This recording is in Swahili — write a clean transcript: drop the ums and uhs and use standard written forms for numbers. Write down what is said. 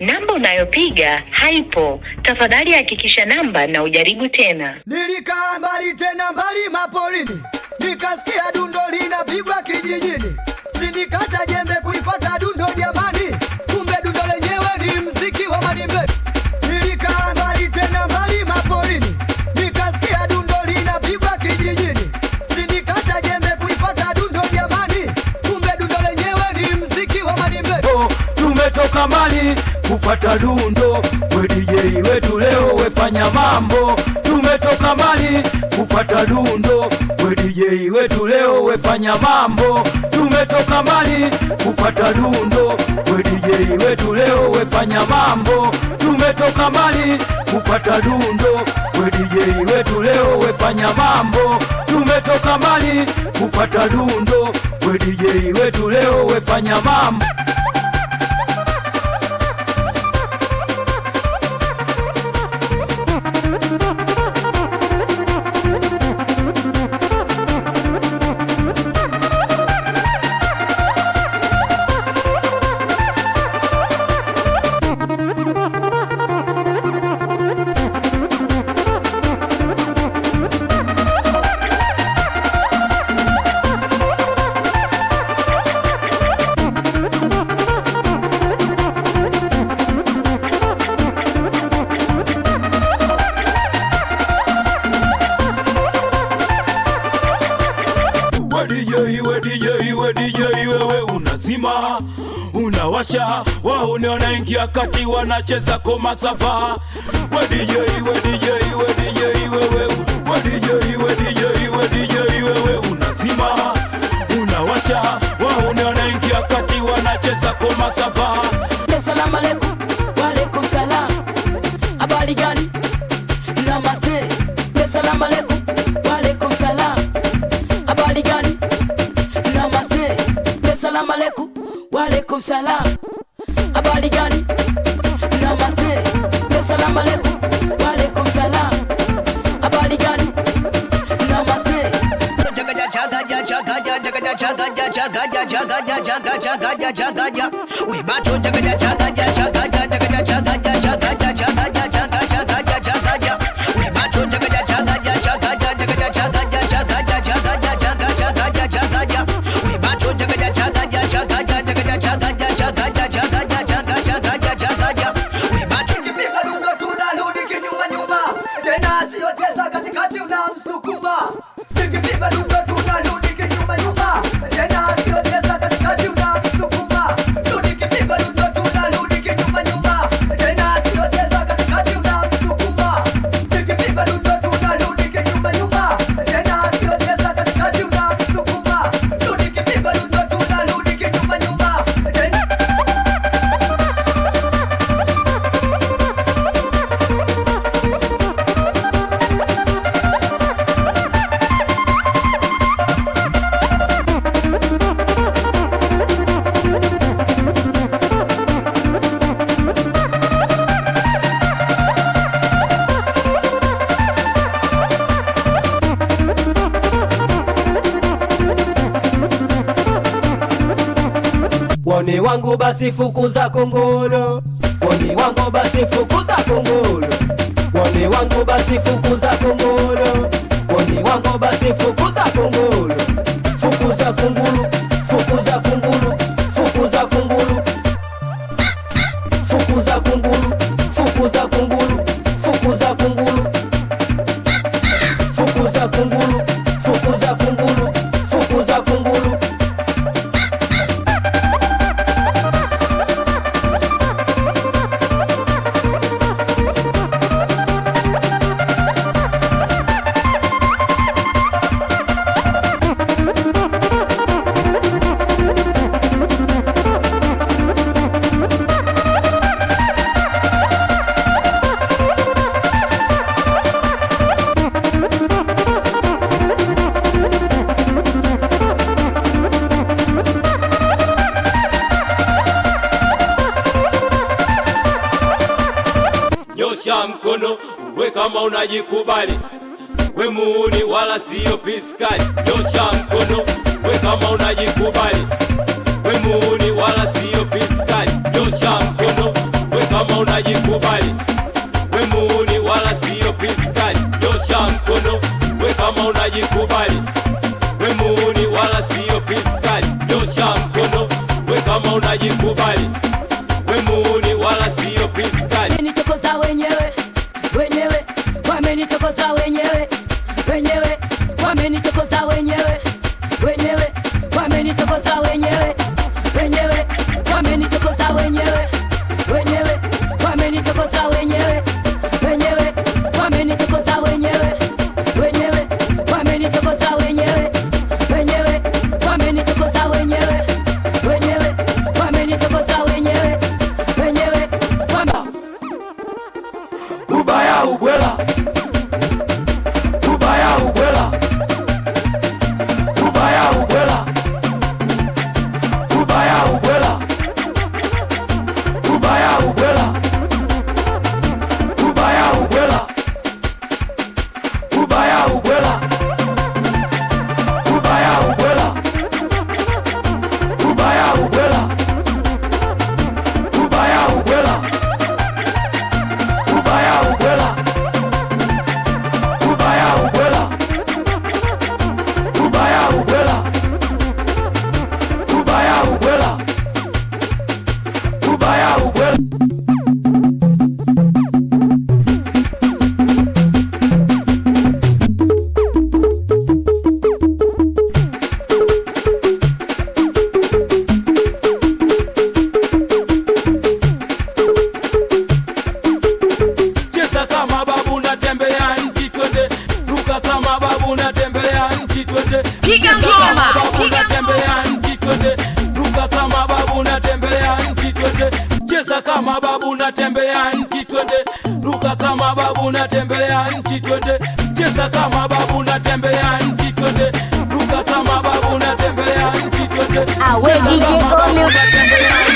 Namba unayopiga haipo. Tafadhali hakikisha namba na ujaribu tena. Nilikaa mbali tena mbali maporini, nikasikia dundo linapigwa kijijini. Sinikata jembe kuipata dundo jamani, kumbe dundo lenyewe ni mziki wa madimbe. Nilikaa mbali tena mbali maporini, nikasikia dundo linapigwa kijijini. Sinikata jembe kuipata dundo jamani, kumbe dundo lenyewe ni mziki wa madimbe. Tumetoka mbali kufuata dundo, we DJ wetu leo wefanya mambo. Tumetoka mbali kufuata dundo, we DJ wetu leo wefanya mambo. Tumetoka mbali kufuata dundo, we DJ wetu leo wefanya mambo. Tumetoka mbali kufuata dundo, we DJ wetu leo wefanya mambo. Tumetoka mbali kufuata dundo, we DJ wetu leo wefanya mambo. We DJ wewe unazima, unawasha, wao ni wanaingia kati wanacheza kwa masafa. We DJ wewe unazima, unawasha, wao ni wanaingia kati wanacheza kwa masafa. Assalamu alaikum, wa alaikum salam. Habari gani? Namaste. Assalamu alaikum, wa alaikum salam. Habari gani? Namaste. Assalamu alaikum, wa alaikum salam. Habari gani? Namaste. Assalamu alaikum, wa alaikum salam. Habari gani? Namaste. We bato jagaja jagaja jagaja jagaja jagaja jagaja jagaja jagaja jagaja. We bato jagaja jagaja jagaja jagaja jagaja jagaja jagaja jagaja jagaja. We bato jagaja jagaja jagaja jagaja jagaja jagaja jagaja jagaja jagaja. We bato kipiga dundo tunarudi kinyuma nyuma, tena sio cheza katikati unamsukuma. Kipiga dundo tunarudi kinyuma nyuma, tena sio cheza katikati unamsukuma. Woni wangu basi fukuza kongolo, woni wangu basi fukuza kongolo, woni wangu basi fukuza kongolo, woni wangu basi fukuza kongolo. Fukuza kunguru, fukuza kunguru, fukuza kunguru, fukuza kunguru, fukuza kunguru, fukuza kunguru, fukuza kunguru, fukuza kunguru, fukuza kunguru. Nyosha mkono we kama unajikubali, we muuni wala siyo piskali. Nyosha mkono we kama unajikubali, we muuni wala siyo piskali. Nyosha mkono we kama kama unajikubali, we muuni wala siyo piskali. Nyosha mkono, we kama unajikubali, we muuni wala siyo piskali. Nyosha mkono, we kama unajikubali, we muuni wala siyo piskali. Wamenichokoza wenyewe, wenyewe, wamenichokoza wenyewe, wenyewe, wamenichokoza wenyewe, wenyewe, wamenichokoza wenyewe, wenyewe, wamenichokoza wenyewe, wenyewe, wamenichokoza wenyewe, wenyewe, wamenichokoza wenyewe, wenyewe, wamenichokoza wenyewe, wenyewe, wamenichokoza wenyewe, wenyewe, wamenichokoza wenyewe, wenyewe, Ubaya ubwela, ubaya ubwela, ubaya ubwela, ubaya ubwela, ubaya ubwela, ubaya ubwela, ubaya ubwela, ubaya ubwela, ubaya ubwela, ubaya ubwela, ubaya ubwela, ubaya ubwela, ubaya ubwela, ubaya ubwela, ubaya ubwela. Cheza kama babu natembea nchi twende, ruka kama babu natembea nchi twende, Piga cheza ngoma, kama babu piga natembea nchi twende, ruka kama babu natembea nchi twende, cheza kama babu natembea nchi twende, ruka kama babu natembea nchi twende, cheza kama babu natembea nchi twende, ruka kama babu natembea nchi twende, Awe cheza DJ kama babu Omeo. natembea